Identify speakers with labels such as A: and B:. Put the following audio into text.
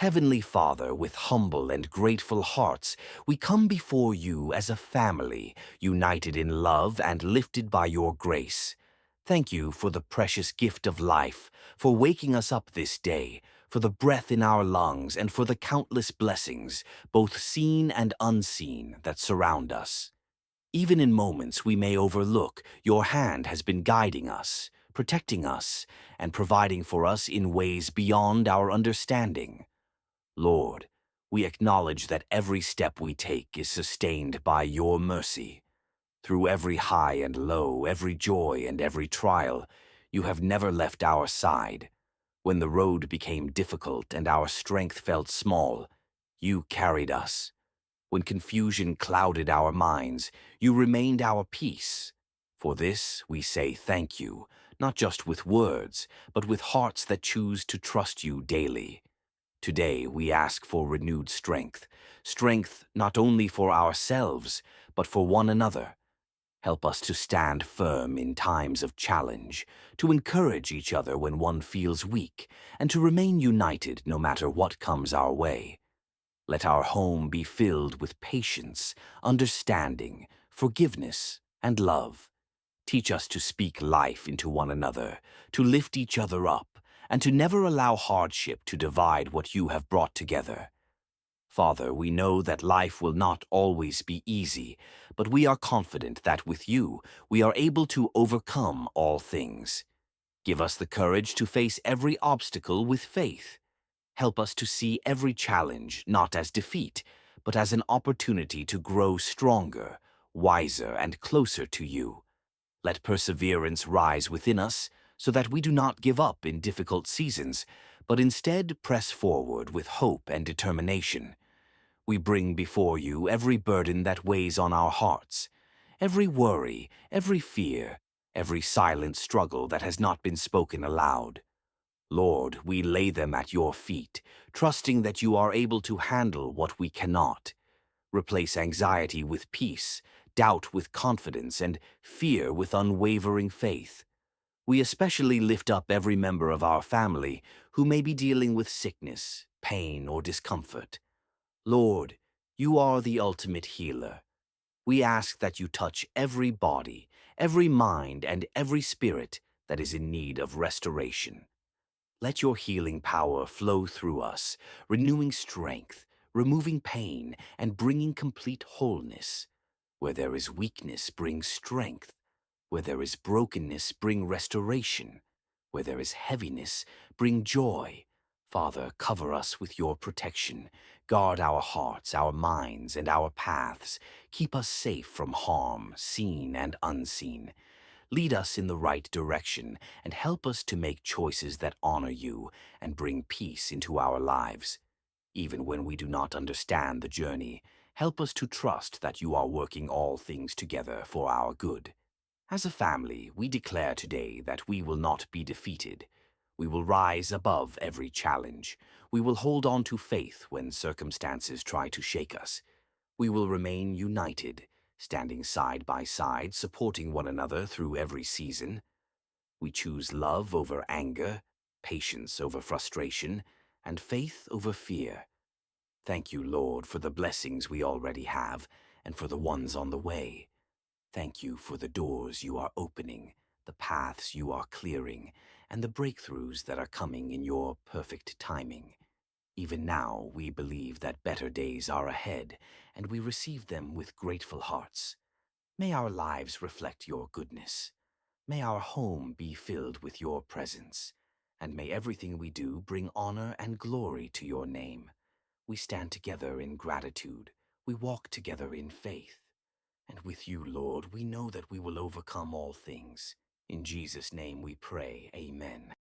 A: Heavenly Father, with humble and grateful hearts, we come before you as a family, united in love and lifted by your grace. Thank you for the precious gift of life, for waking us up this day, for the breath in our lungs, and for the countless blessings, both seen and unseen, that surround us. Even in moments we may overlook, your hand has been guiding us, protecting us, and providing for us in ways beyond our understanding. Lord, we acknowledge that every step we take is sustained by your mercy. Through every high and low, every joy and every trial, you have never left our side. When the road became difficult and our strength felt small, you carried us. When confusion clouded our minds, you remained our peace. For this we say thank you, not just with words, but with hearts that choose to trust you daily. Today we ask for renewed strength, strength not only for ourselves, but for one another. Help us to stand firm in times of challenge, to encourage each other when one feels weak, and to remain united no matter what comes our way. Let our home be filled with patience, understanding, forgiveness, and love. Teach us to speak life into one another, to lift each other up, and to never allow hardship to divide what you have brought together. Father, we know that life will not always be easy, but we are confident that with you, we are able to overcome all things. Give us the courage to face every obstacle with faith. Help us to see every challenge not as defeat, but as an opportunity to grow stronger, wiser, and closer to you. Let perseverance rise within us so that we do not give up in difficult seasons, but instead press forward with hope and determination. We bring before you every burden that weighs on our hearts, every worry, every fear, every silent struggle that has not been spoken aloud. Lord, we lay them at your feet, trusting that you are able to handle what we cannot. Replace anxiety with peace, doubt with confidence, and fear with unwavering faith. We especially lift up every member of our family who may be dealing with sickness, pain, or discomfort. Lord, you are the ultimate healer. We ask that you touch every body, every mind, and every spirit that is in need of restoration. Let your healing power flow through us, renewing strength, removing pain, and bringing complete wholeness. Where there is weakness, bring strength. Where there is brokenness, bring restoration. Where there is heaviness, bring joy. Father, cover us with your protection. Guard our hearts, our minds, and our paths. Keep us safe from harm, seen and unseen. Lead us in the right direction and help us to make choices that honor you and bring peace into our lives. Even when we do not understand the journey, help us to trust that you are working all things together for our good. As a family, we declare today that we will not be defeated. We will rise above every challenge. We will hold on to faith when circumstances try to shake us. We will remain united, standing side by side, supporting one another through every season. We choose love over anger, patience over frustration, and faith over fear. Thank you, Lord, for the blessings we already have and for the ones on the way. Thank you for the doors you are opening, the paths you are clearing, and the breakthroughs that are coming in your perfect timing. Even now, we believe that better days are ahead, and we receive them with grateful hearts. May our lives reflect your goodness. May our home be filled with your presence, and may everything we do bring honor and glory to your name. We stand together in gratitude. We walk together in faith. And with you, Lord, we know that we will overcome all things. In Jesus' name we pray, amen.